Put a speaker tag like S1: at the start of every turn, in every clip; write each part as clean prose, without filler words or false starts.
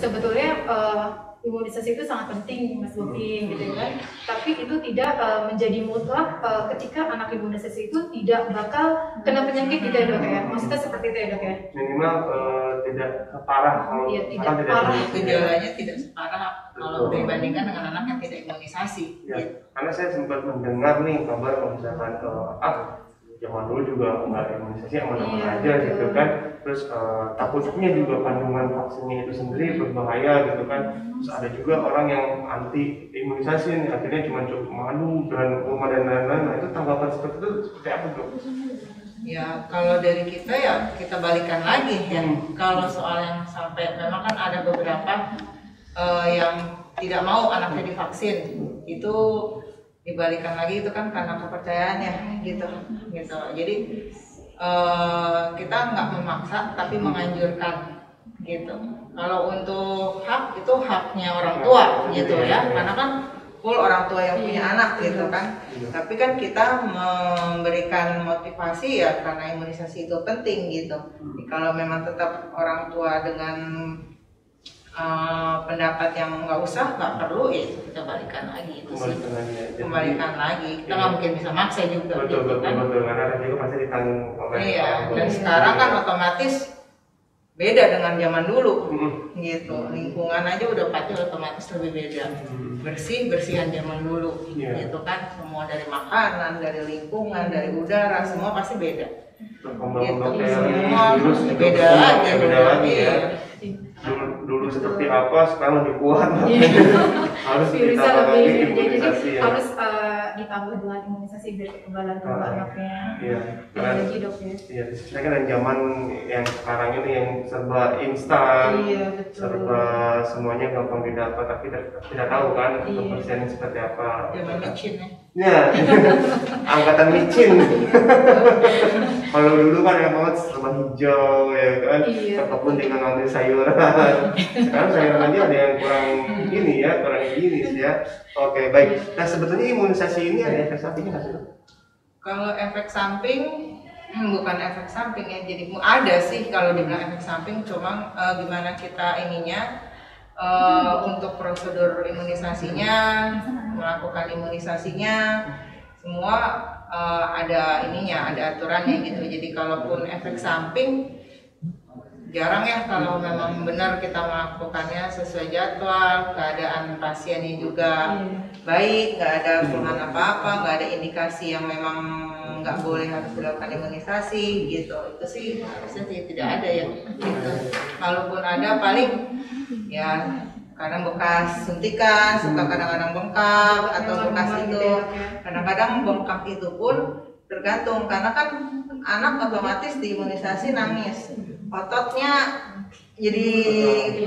S1: sebetulnya imunisasi itu sangat penting, Mas Bobi, gitu kan. Tapi itu tidak menjadi mutlak ketika anak imunisasi itu tidak bakal kena penyakit gitu ya dok ya. Maksudnya seperti itu ya dok ya.
S2: Minimal tidak separah kalau
S1: tidak parah.
S3: Gejalanya tidak separah kalau dibandingkan dengan anak yang tidak imunisasi.
S2: Ya, karena saya sempat mendengar nih kabar kalau misalkan zaman dulu juga nggak imunisasi aman-aman aja gitu kan. Terus takutnya juga kandungan vaksinnya itu sendiri berbahaya gitu kan. Terus ada juga orang yang anti imunisasi nih, akhirnya cuma madu dan rumah dan lain-lain. Nah itu tanggapan seperti itu seperti apa dok?
S3: Ya kalau dari kita ya kita balikan lagi ya. Kalau soal yang sampai memang kan ada beberapa yang tidak mau anaknya divaksin, itu dibalikan lagi itu kan karena kepercayaannya gitu. Jadi kita nggak memaksa tapi menganjurkan gitu. Kalau untuk hak itu haknya orang tua gitu ya, karena kan full orang tua yang punya anak gitu kan. Tapi kan kita memberikan motivasi ya karena imunisasi itu penting gitu. Jadi, kalau memang tetap orang tua dengan pendapat yang nggak perlu ya itu kita balikan lagi itu sih. Kembalikan lagi. Kita nggak mungkin bisa maksa juga.
S2: Betul karena resiko pasti ditanggung oleh.
S3: Iya. Dan sekarang kan otomatis beda dengan zaman dulu gitu. Lingkungan aja udah pasti otomatis lebih beda. Bersihan zaman dulu gitu kan. Semua dari makanan, dari lingkungan, dari udara semua pasti beda. Gitu. Semua beda lagi ya.
S2: Dulu seperti apa, sekarang lebih kuat. Harus ditambah lagi imunisasi ya.
S1: Harus ditambah dengan imunisasi biar kekebalan tubuh anaknya.
S2: Iya.
S1: Lagi dok ya.
S2: Iya, saya kan zaman yang sekarang ini yang serba instan, serba semuanya gampang didapat, tapi tidak tahu kan kebersihannya seperti apa.
S3: Zaman micin ya.
S2: Ya, angkatan micin. Kalau dulu kan yang banget serba hijau ya kan, kebun dengan ngambil sayuran. Sekarang sayuran aja ada yang kurang ini ya, kurang higienis ya. Oke baik. Nah sebetulnya imunisasi ini ada efek sampingnya nggak sih?
S3: Kalau efek samping bukan efek samping ya, jadi ada sih kalau dibilang efek samping, cuma gimana kita ininya untuk prosedur imunisasinya, melakukan imunisasinya, semua ada ininya, ada aturannya gitu. Jadi kalaupun efek samping jarang ya kalau memang benar kita melakukannya sesuai jadwal, keadaan pasiennya juga baik, nggak ada keluhan apa-apa, nggak ada indikasi yang memang nggak boleh harus dilakukan imunisasi gitu. Itu sih harusnya tidak ada ya gitu. Kalaupun ada paling ya kadang bekas suntikan, suka kadang-kadang bengkak atau bekas itu. Kadang-kadang bengkak itu pun tergantung karena kan anak otomatis diimunisasi nangis, ototnya jadi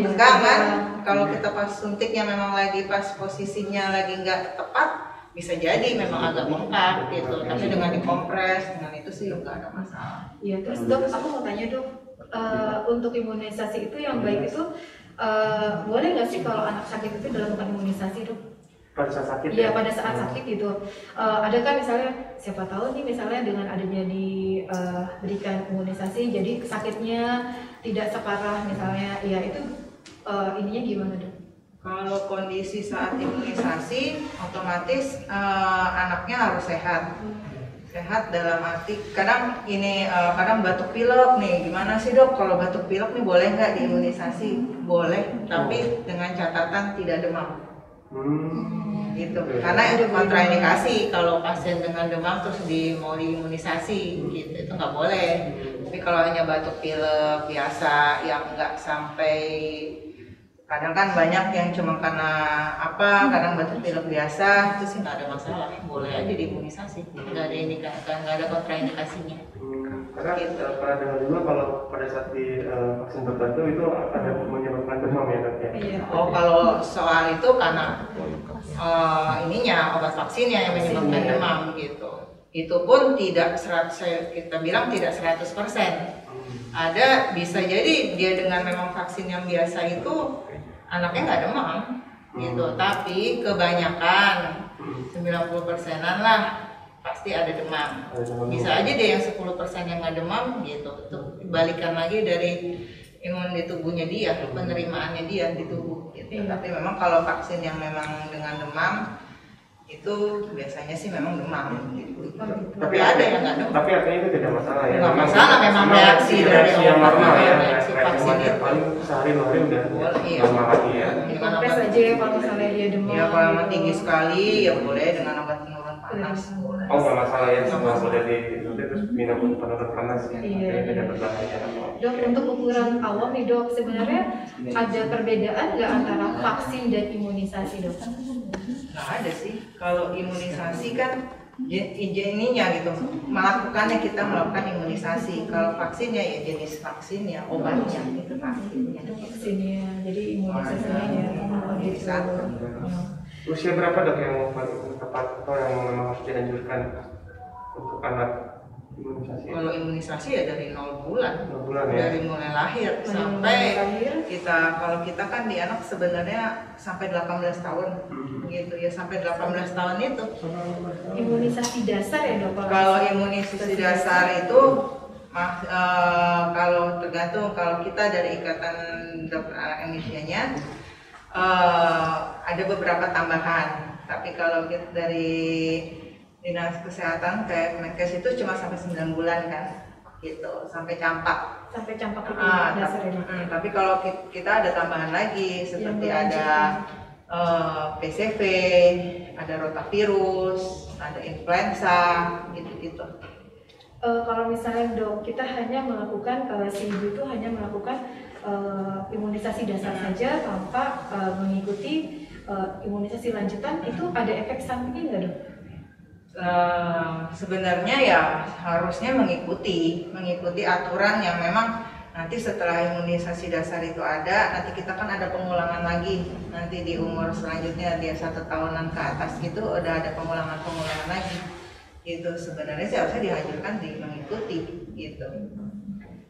S3: bengkak kan. Kalau kita pas suntiknya memang lagi pas posisinya lagi nggak tepat, bisa jadi memang agak bengkak gitu. Tapi dengan dikompres, dengan itu sih nggak ada masalah.
S1: Iya, terus dok, aku mau tanya dok, untuk imunisasi itu yang baik itu boleh nggak sih kalau anak sakit itu dilakukan imunisasi dok?
S2: Pada saat sakit?
S1: Iya, pada saat sakit gitu. Ada kan misalnya, siapa tahu nih misalnya dengan adanya diberikan imunisasi, jadi sakitnya tidak separah misalnya, ya itu ininya gimana dok?
S3: Kalau kondisi saat imunisasi, otomatis anaknya harus sehat. Sehat dalam arti kadang kadang batuk pilek nih, gimana sih dok kalau batuk pilek nih boleh nggak diimunisasi? Boleh, tapi dengan catatan tidak demam. Gitu. Karena itu kontraindikasi kalau pasien dengan demam terus mau diimunisasi gitu, itu nggak boleh. Tapi kalau hanya batuk pilek biasa yang nggak sampai, kadang kan banyak yang cuma karena kadang batuk pilek biasa, itu sih nggak ada masalah, boleh aja diimunisasi, nggak ada kontraindikasinya.
S2: Karena pernah dengar juga kalau pada saat di vaksin tertentu itu ada menyebabkan demam ya dok ya?
S3: Oh kalau soal itu karena obat vaksinnya yang menyebabkan demam gitu. Itu pun tidak kita bilang tidak 100%. Ada bisa jadi dia dengan memang vaksin yang biasa itu anaknya nggak demam gitu, tapi kebanyakan 90%-an lah pasti ada demam. Bisa aja deh yang 10% yang nggak demam gitu. Itu balikan lagi dari imun di tubuhnya dia, penerimaannya dia di tubuh gitu. Tapi memang kalau vaksin yang memang dengan demam itu biasanya sih memang demam gitu. Tapi ada yang nggak demam.
S2: Tapi artinya itu tidak masalah ya.
S3: Nggak masalah, memang reaksi dari
S2: yang normal ya.
S3: reaksi vaksin itu.
S2: Paling sehari hari udah
S3: Iya.
S2: normal lagi ya.
S1: Dikompres aja ya kalau misalnya dia demam.
S3: Ya kalau memang tinggi sekali ya boleh dengan obat penurun panas. Boleh.
S2: Oh nggak masalah ya, semua boleh di terus minum penurun panas ya.
S1: Iya.
S2: Tidak berbahaya.
S1: Dok, untuk ukuran awam nih dok, sebenarnya ada perbedaan nggak antara vaksin dan imunisasi dok?
S3: Nggak ada sih. Kalau imunisasi kan ininya gitu, melakukannya kita melakukan imunisasi. Kalau vaksinnya ya jenis vaksinnya, obatnya itu vaksinnya.
S1: Vaksinnya, jadi imunisasinya ya.
S3: Jadi satu.
S2: Usia berapa dok yang paling tepat atau yang memang harus dianjurkan untuk anak imunisasi?
S3: Kalau imunisasi ya dari 0 bulan,
S2: 0 bulan ya.
S3: dari mulai lahir sampai kita, kalau kita kan di anak sebenarnya sampai 18 tahun gitu ya, sampai 18 tahun itu.
S1: Imunisasi dasar ya dok?
S3: Kalau imunisasi dasar itu kalau tergantung, kalau kita dari Ikatan Dokter Anak Indonesia-nya ada beberapa tambahan, tapi kalau kita dari Dinas Kesehatan kayak Menkes itu cuma sampai 9 bulan kan gitu, sampai campak.
S1: Sampai campak itu dasar ya dok?
S3: Tapi kalau kita ada tambahan lagi seperti ada PCV, ada rotavirus, ada influenza gitu-gitu.
S1: Kalau misalnya dok, kita hanya melakukan si ibu itu hanya melakukan imunisasi dasar saja tanpa mengikuti imunisasi lanjutan, itu ada efek sampingnya nggak dok?
S3: Sebenarnya ya harusnya mengikuti aturan yang memang nanti setelah imunisasi dasar itu ada, nanti kita kan ada pengulangan lagi, nanti di umur selanjutnya dia 1 tahunan ke atas gitu udah ada pengulangan lagi gitu. Sebenarnya sih harusnya dianjurkan mengikuti gitu.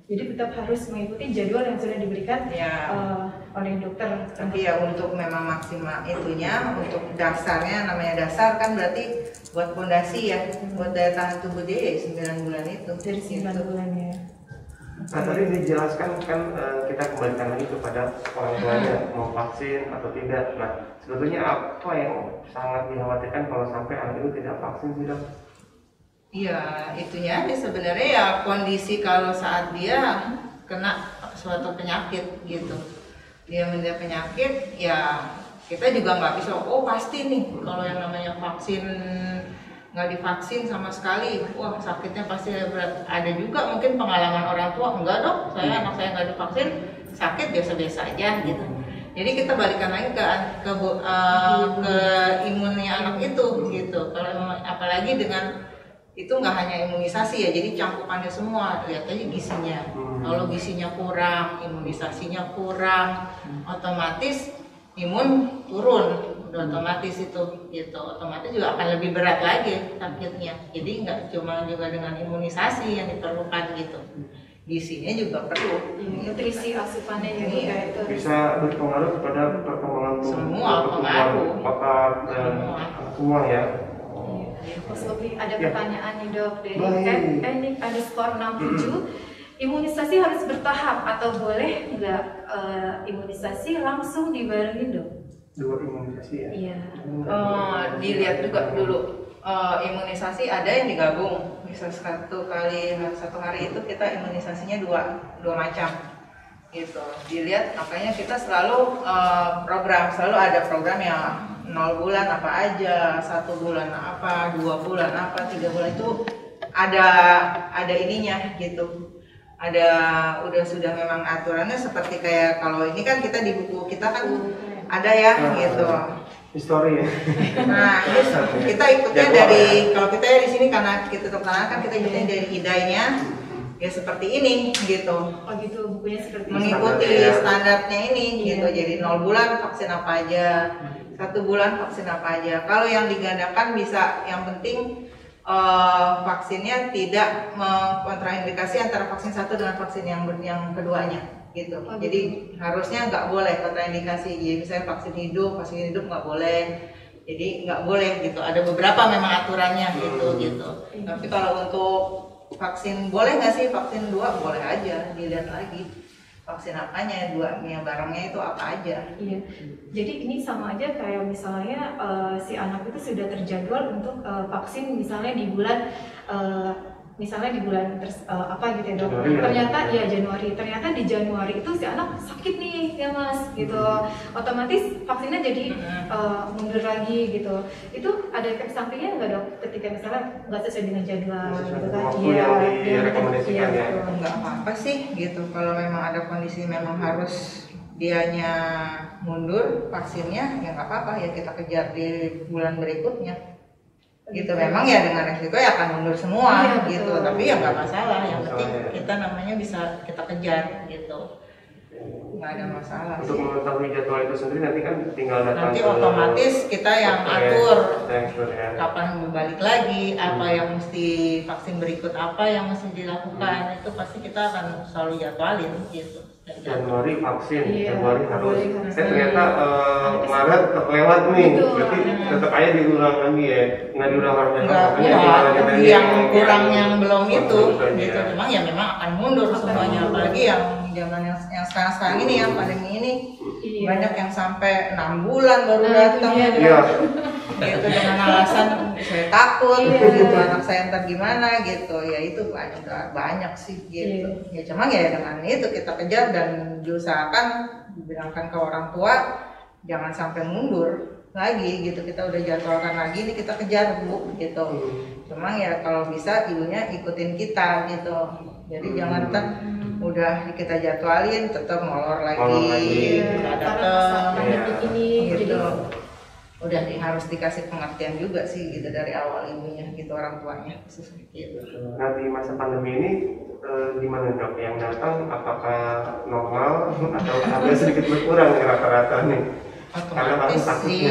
S1: Jadi tetap harus mengikuti jadwal yang sudah diberikan
S3: Ya.
S1: Oleh dokter.
S3: Tapi ya untuk memang maksimal itunya, untuk dasarnya, namanya dasar kan berarti buat fondasi ya, buat daya tahan tubuh dia ya 9 bulan itu.
S1: Dari 9 bulan ya.
S2: Nah tadi dijelaskan kan kita kembalikan lagi kepada orang tuanya mau vaksin atau tidak. Nah sebetulnya apa yang sangat dikhawatirkan kalau sampai anak itu tidak vaksin sih dok?
S3: Iya, itunya aja sebenarnya ya kondisi kalau saat dia kena suatu penyakit gitu. Dia menderita penyakit ya kita juga nggak bisa, oh pasti nih kalau yang namanya vaksin nggak divaksin sama sekali, wah sakitnya pasti berat. Ada juga mungkin pengalaman orang tua, enggak dok, anak saya nggak divaksin, sakit biasa-biasa aja gitu. Jadi kita balikan lagi ke imunnya anak itu gitu. Kalau apalagi dengan itu nggak hanya imunisasi ya, jadi cangkupannya semua, lihat aja gizinya. Kalau gizinya kurang, imunisasinya kurang, otomatis imun turun, udah otomatis itu gitu, otomatis juga akan lebih berat lagi sakitnya. Jadi nggak cuma juga dengan imunisasi yang diperlukan gitu, gizinya juga perlu.
S1: Nutrisi asupannya juga itu
S2: Bisa berpengaruh kepada perkembangan tubuh,
S3: Semua
S2: pertumbuhan
S3: pengaruh.
S2: otak dan semua ya.
S1: Mas Obi, ada pertanyaan nih dok dari
S2: Baik.
S1: @enik_67. Imunisasi harus bertahap atau boleh nggak imunisasi langsung dibarengi dok?
S2: 2 imunisasi ya?
S1: Iya.
S3: Dilihat juga dulu imunisasi ada yang digabung, bisa satu hari itu kita imunisasinya dua macam gitu. Dilihat, makanya kita selalu selalu ada program yang 0 bulan apa aja, 1 bulan apa, 2 bulan apa, 3 bulan itu ada ininya gitu. Udah sudah memang aturannya seperti kayak kalau ini kan kita di buku kita kan ada ya gitu.
S2: Histori ya.
S3: Nah, kita ikutnya dari, kalau kita di sini karena kita terkenal kan kita ikutnya dari idainya ya seperti ini gitu.
S1: Oh gitu, bukunya seperti
S3: Mengikuti standarnya ini gitu. Jadi 0 bulan vaksin apa aja, 1 bulan vaksin apa aja. Kalau yang digandakan bisa, yang penting vaksinnya tidak mengkontraindikasi antara vaksin satu dengan vaksin yang keduanya gitu. Jadi harusnya nggak boleh kontraindikasi. Jadi misalnya vaksin hidup nggak boleh. Jadi nggak boleh gitu. Ada beberapa memang aturannya gitu. Tapi kalau untuk vaksin boleh nggak sih, vaksin 2 boleh aja, dilihat lagi. vaksin apanya, duanya barangnya itu apa aja.
S1: Iya, jadi ini sama aja kayak misalnya si anak itu sudah terjadwal untuk vaksin misalnya di bulan misalnya di bulan apa gitu ya dok. Ternyata ya Januari, ternyata di Januari itu si anak sakit nih ya mas gitu, otomatis vaksinnya jadi mundur lagi gitu. Itu ada efek sampingnya nggak dok ketika misalnya nggak sesuai dengan jadwal gitu kan?
S2: Iya, direkomendasikan ya.
S3: Nggak apa-apa sih gitu, kalau memang ada kondisi memang harus dianya mundur vaksinnya ya nggak apa-apa, ya kita kejar di bulan berikutnya gitu. Memang ya dengan resiko ya akan mundur semua gitu, tapi ya nggak masalah, yang penting kita namanya bisa kita kejar gitu, nggak ada masalah.
S2: Untuk mengetahui jadwal itu sendiri nanti kan tinggal datang
S3: nanti otomatis kita yang atur
S2: ya.
S3: kapan balik lagi, apa yang mesti vaksin berikut, apa yang mesti dilakukan, itu pasti kita akan selalu jadwalin gitu.
S2: Januari vaksin, Februari harus. Ternyata Maret terlewat nih, berarti tetap aja diulang lagi ya, nggak diulang lagi.
S3: Enggak, yang kurang yang belum itu, gitu. Memang ya memang akan mundur semuanya, apalagi yang zaman yang sekarang ini yang pandemi ini banyak yang sampai 6 bulan baru datang. Gitu dengan alasan saya takut gitu, anak saya ntar gimana gitu, ya itu banyak sih gitu. Ya cuma ya dengan itu kita kejar dan diusahakan dibilangkan ke orang tua jangan sampai mundur lagi gitu. Kita udah jadwalkan lagi ini kita kejar bu gitu. Cuma ya kalau bisa ibunya ikutin kita gitu, jadi jangan ntar udah kita jadwalin tetap molor lagi, nggak datang gitu. Udah harus dikasih pengertian juga sih gitu dari awal ibunya gitu, orang tuanya khusus gitu.
S2: Nah di masa pandemi ini gimana dok? Yang datang apakah normal atau agak sedikit berkurang rata-rata nih?
S3: Otomatis sih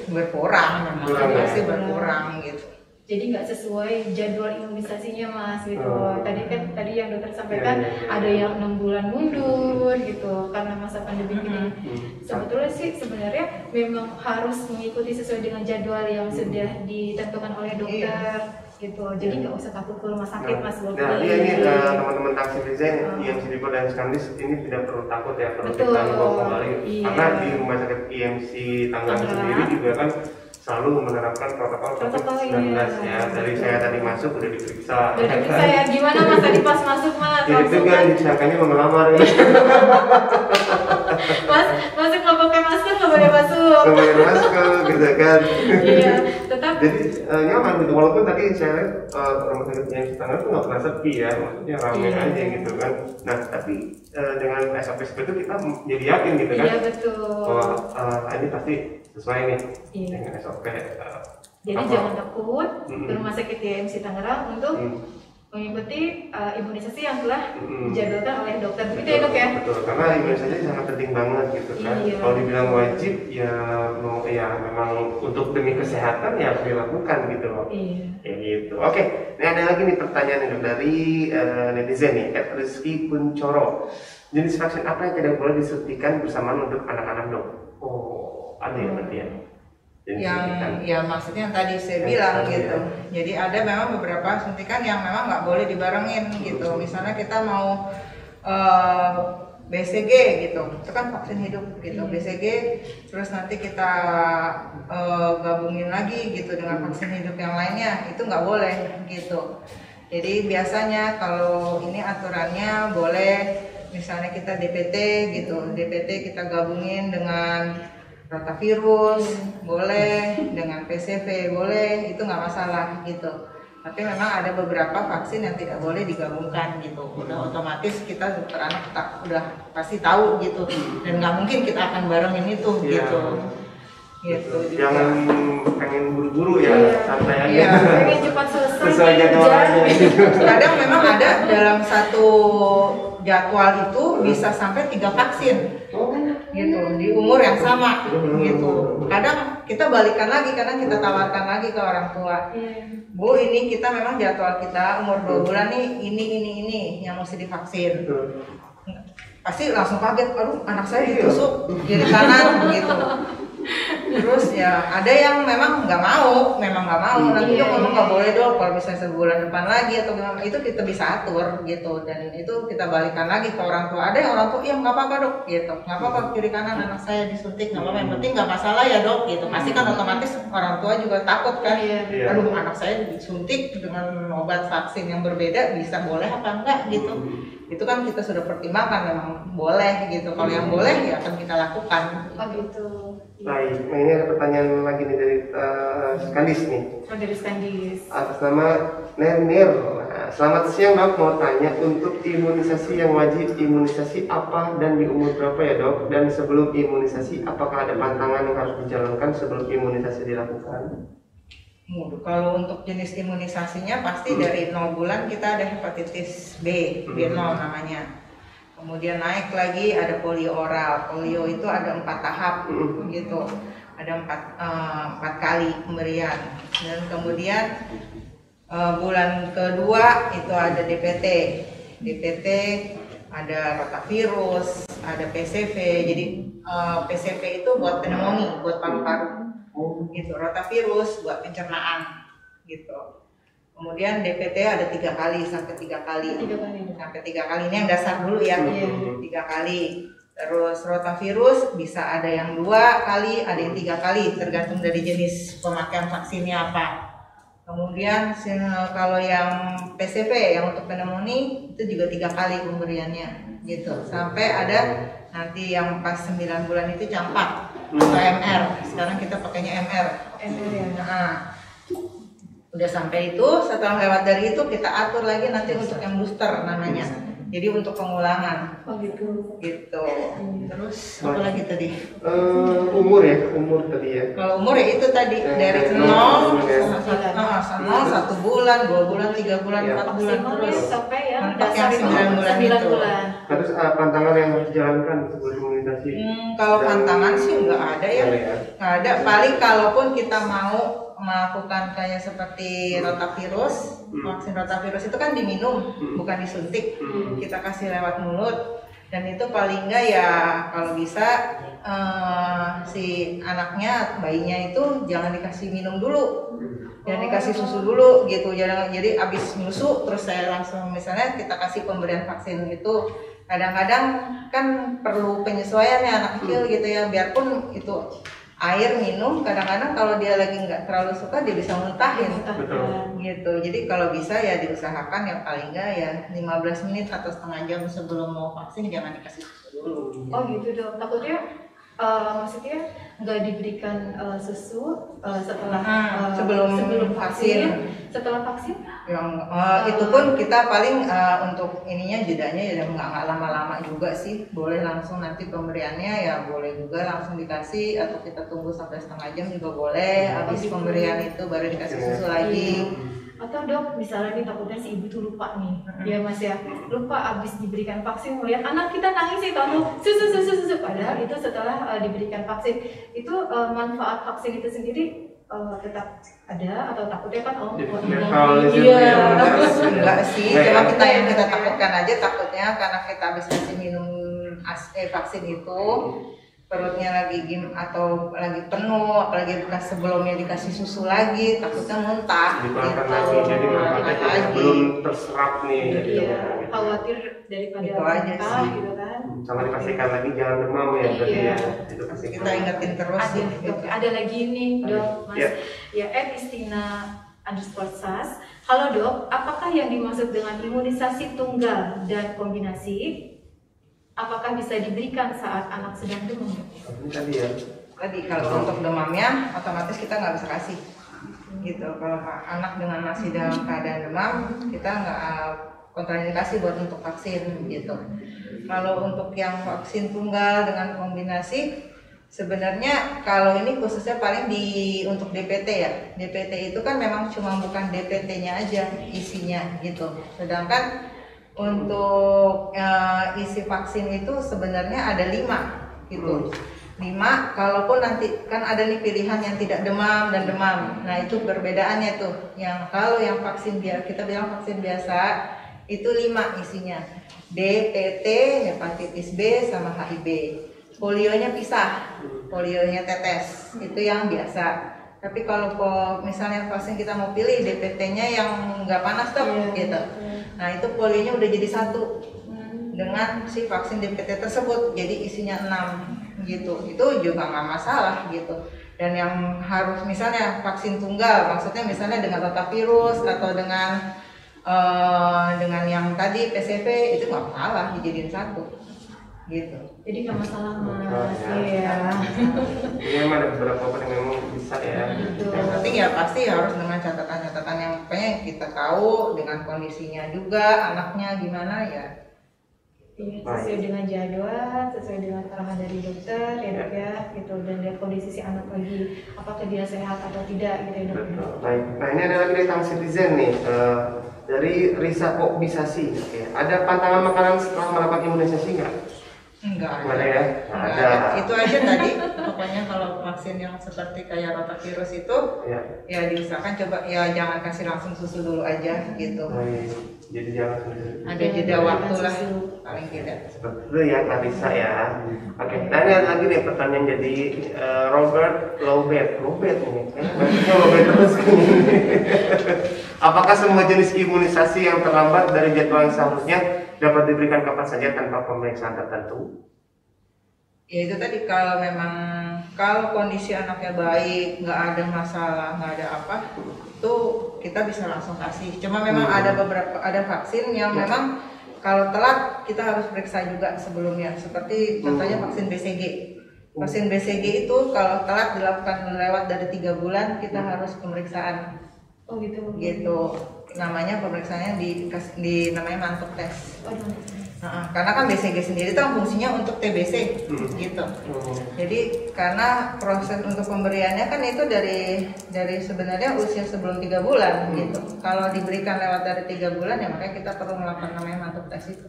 S3: berkurang, memang pasti berkurang gitu.
S1: Jadi nggak sesuai jadwal imunisasinya mas gitu. Tadi yang dokter sampaikan ada yang 6 bulan mundur gitu karena masa pandemi ini. Sebetulnya sih sebenarnya memang harus mengikuti sesuai dengan jadwal yang sudah ditentukan oleh dokter gitu. Jadi nggak usah takut ke rumah sakit mas.
S2: Nah ini teman-teman taksi desain IMC Depot dan Skandis ini tidak perlu takut ya kalau kita bawa kembali karena di rumah sakit IMC Tangerang sendiri juga kan selalu menerapkan protokol COVID-19 ya. Dari saya tadi masuk udah diperiksa.
S1: Udah diperiksa ya. Gimana mas tadi pas masuk mas?
S2: Ya itu kan disangkanya mau ngelamar ya.
S1: Mas masuk nggak pakai masker nggak boleh masuk.
S2: Nggak boleh masuk gitu kan.
S1: Iya tetap.
S2: Jadi nyaman gitu, walaupun tadi saya lihat rumah sakit yang di Tangerang tuh nggak pernah sepi ya, maksudnya ramai aja gitu kan. Nah tapi dengan SOP seperti itu kita jadi yakin gitu kan.
S1: Iya betul.
S2: Bahwa ini pasti sesuai nih dengan SOP.
S1: Jadi jangan takut ke rumah sakit IMC Tangerang untuk mengikuti imunisasi yang telah dijadwalkan oleh dokter. Begitu ya dok ya?
S2: Betul, karena imunisasi sangat penting banget gitu kan. Kalau dibilang wajib ya memang untuk demi kesehatan ya harus dilakukan gitu loh. Ya gitu. Oke, ini ada lagi nih pertanyaan nih dari netizen nih, @Rizky Kuncoro. Jenis vaksin apa yang tidak boleh disuntikan bersamaan untuk anak-anak dok? Oh, ada ya berarti ya?
S3: Yang ya maksudnya yang tadi saya bilang gitu. Jadi ada memang beberapa suntikan yang memang nggak boleh dibarengin gitu. Misalnya kita mau BCG gitu, itu kan vaksin hidup gitu. BCG terus nanti kita gabungin lagi gitu dengan vaksin hidup yang lainnya, itu nggak boleh gitu. Jadi biasanya kalau ini aturannya boleh misalnya kita DPT gitu, DPT kita gabungin dengan rotavirus boleh, dengan PCV boleh, itu nggak masalah gitu. Tapi memang ada beberapa vaksin yang tidak boleh digabungkan gitu. Udah otomatis kita dokter anak udah pasti tahu gitu, dan nggak mungkin kita akan barengin itu gitu. Gitu.
S2: Jangan pengen buru-buru ya, santai aja.
S1: Pengen cepat selesai.
S2: Sesuai jadwalnya.
S3: Kadang memang ada dalam satu jadwal itu bisa sampai 3 vaksin. Gitu di umur yang sama gitu. Kadang kita balikan lagi karena kita tawarkan lagi ke orang tua. Bu, ini kita memang jadwal kita umur 2 bulan nih ini yang mesti divaksin. Pasti langsung kaget, aduh anak saya ditusuk kiri kanan gitu. Terus ya ada yang memang nggak mau, nanti dia ngomong nggak boleh dong kalau misalnya sebulan depan lagi atau gimana, itu kita bisa atur gitu, dan itu kita balikan lagi ke orang tua. Ada yang orang tua, iya nggak apa-apa dok gitu, nggak apa-apa kiri kanan anak saya disuntik, nggak apa-apa, yang penting nggak masalah ya dok gitu. Pasti kan otomatis orang tua juga takut kan, aduh anak saya disuntik dengan obat vaksin yang berbeda, bisa boleh apa enggak gitu. Itu kan kita sudah pertimbangkan memang boleh gitu. Kalau yang boleh ya akan kita lakukan.
S1: Oh gitu.
S2: Baik, nah ini ada pertanyaan lagi nih dari Skandis nih.
S1: Oh dari Skandis.
S2: Atas nama Nenir. Nah, selamat siang dok, mau tanya untuk imunisasi yang wajib imunisasi apa dan di umur berapa ya dok? Dan sebelum imunisasi apakah ada pantangan yang harus dijalankan sebelum imunisasi dilakukan?
S3: Kalau untuk jenis imunisasinya pasti dari 0 bulan kita ada hepatitis B, B0 namanya. Kemudian naik lagi ada polio oral. Polio itu ada 4 tahap gitu. Ada 4 kali pemberian. Dan kemudian bulan kedua itu ada DPT. DPT ada rotavirus, ada PCV. Jadi PCV itu buat pneumonia, buat paru-paru. Gitu, rotavirus buat pencernaan gitu. Kemudian DPT ada 3 kali sampai 3 kali. Sampai 3 kali ini yang dasar dulu ya. 3 kali. Terus rotavirus bisa ada yang 2 kali, ada yang 3 kali, tergantung dari jenis pemakaian vaksinnya apa. Kemudian kalau yang PCV yang untuk pneumonia itu juga 3 kali pemberiannya gitu. Sampai ada nanti yang pas 9 bulan itu campak atau MR. Sekarang kita pakainya MR. Nah, udah sampai itu, setelah lewat dari itu kita atur lagi nanti untuk yang booster namanya. Jadi untuk pengulangan.
S1: Oh gitu.
S3: Gitu. Terus apa lagi tadi?
S2: Umur ya, umur tadi ya.
S3: Kalau umur ya itu tadi dari 0 1 bulan, 2 bulan, 3 bulan, 4 bulan terus
S1: sampai yang
S3: mentok yang 9 bulan itu.
S2: Terus pantangan yang harus dijalankan sebelum imunisasi?
S3: Kalau pantangan sih nggak ada ya, nggak ada. Paling kalaupun kita mau melakukan kayak seperti rotavirus, vaksin rotavirus itu kan diminum, bukan disuntik. Kita kasih lewat mulut, dan itu paling enggak ya kalau bisa si anaknya, bayinya itu jangan dikasih minum dulu, jangan dikasih susu dulu gitu. Jadi abis nyusu terus saya langsung, misalnya kita kasih pemberian vaksin itu, kadang-kadang kan perlu penyesuaian ya anak kecil gitu ya, biarpun itu air minum, kadang-kadang kalau dia lagi nggak terlalu suka dia bisa muntahin gitu. Jadi kalau bisa ya diusahakan ya paling nggak ya 15 menit atau setengah jam sebelum mau vaksin jangan dikasih susu dulu.
S1: Oh gitu dong, takutnya maksudnya nggak diberikan susu setelah sebelum vaksin. Setelah vaksin
S3: yang itu pun kita paling untuk ininya jedanya ya nggak lama-lama juga sih, boleh langsung nanti pemberiannya ya boleh juga langsung dikasih, atau kita tunggu sampai setengah jam juga boleh, habis pemberian itu baru dikasih susu lagi.
S1: Atau dok, misalnya nih takutnya si ibu tuh lupa nih, ya mas ya, lupa abis diberikan vaksin, melihat anak kita nangis sih, tahu susu, padahal itu setelah diberikan vaksin. Itu manfaat vaksin itu sendiri tetap ada, atau takutnya kan
S3: enggak sih, cuma kita yang kita takutkan aja, takutnya karena kita habis kasih minum vaksin itu perutnya lagi atau lagi penuh, apalagi bekas sebelumnya dikasih susu lagi, takutnya muntah
S2: dimakan lagi, jadi makannya belum terserap nih.
S1: Iya, khawatir daripada
S3: itu aja sih
S1: gitu kan.
S2: Sama dipastikan lagi jangan demam ya tadi ya. Itu pasti
S3: kita ingetin terus.
S1: Ada lagi nih dok, mas ya Istina _sas. Halo dok, apakah yang dimaksud dengan imunisasi tunggal dan kombinasi? Apakah bisa diberikan saat anak sedang demam?
S2: Tadi
S3: kalau untuk demamnya otomatis kita nggak bisa kasih gitu. Kalau anak dengan masih dalam keadaan demam, kita nggak kontraindikasi buat untuk vaksin gitu. Kalau untuk yang vaksin tunggal dengan kombinasi, sebenarnya kalau ini khususnya paling untuk DPT ya. DPT itu kan memang cuma bukan DPT-nya aja isinya gitu. Sedangkan untuk isi vaksin itu sebenarnya ada 5 gitu. 5, kalaupun nanti kan ada nih pilihan yang tidak demam dan demam. Nah itu perbedaannya tuh. Yang kalau yang vaksin kita bilang vaksin biasa itu 5 isinya. DPT, hepatitis B sama HIV. Polionya pisah. polionya tetes, itu yang biasa. Tapi kalau misalnya vaksin kita mau pilih DPT-nya yang nggak panas tuh, gitu. Nah itu polionya udah jadi 1 dengan si vaksin DPT tersebut, jadi isinya 6 gitu. Itu juga nggak masalah gitu. Dan yang harus misalnya vaksin tunggal, maksudnya misalnya dengan rotavirus atau dengan yang tadi PCV, itu nggak masalah dijadiin 1 gitu.
S1: Jadi nggak masalah mas. Iya.
S2: Ini memang ada beberapa orang yang memang bisa ya.
S3: Yang penting ya pasti harus dengan catatan-catatan yang pokoknya kita tahu dengan kondisinya juga anaknya gimana ya.
S1: Iya, sesuai dengan jadwal, sesuai dengan arahan dari dokter ya dok ya, gitu. Dan lihat kondisi si anak lagi, apakah dia sehat atau tidak gitu ya dok.
S2: Betul. Baik. Nah ini ada lagi dari Tang Citizen nih. Dari Risa kok bisa sih? Oke. Ada pantangan makanan setelah melakukan imunisasi nggak?
S3: Enggak
S2: Nggak ada ya? Nggak ada.
S3: Itu aja tadi. Pokoknya kalau vaksin yang seperti kayak rotavirus itu ya diusahakan coba ya jangan kasih langsung susu dulu aja gitu.
S2: Baik. Jadi jangan
S3: Ada jeda waktu lah paling tidak.
S2: seperti itu ya Kak Risa ya. Oke. Nah ini ada lagi nih pertanyaan jadi Robert Lobet nih. Bacanya Lobet terus gini. Apakah semua jenis imunisasi yang terlambat dari jadwal yang seharusnya dapat diberikan kapan saja tanpa pemeriksaan tertentu?
S3: Ya itu tadi kalau kondisi anaknya baik, nggak ada masalah, nggak ada apa, itu kita bisa langsung kasih. Cuma memang ada vaksin yang memang kalau telat kita harus periksa juga sebelumnya. Seperti contohnya vaksin BCG. Vaksin BCG itu kalau telat dilakukan lewat dari 3 bulan kita harus pemeriksaan.
S1: Oh gitu.
S3: Gitu. Namanya pemeriksaannya namanya mantap tes. Karena kan BCG sendiri itu fungsinya untuk TBC gitu. Jadi karena proses untuk pemberiannya kan itu dari sebenarnya usia sebelum 3 bulan gitu. Kalau diberikan lewat dari 3 bulan ya makanya kita perlu melakukan namanya mantap tes itu.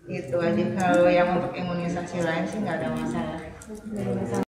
S3: Gitu aja. Kalau yang untuk imunisasi lain sih nggak ada masalah.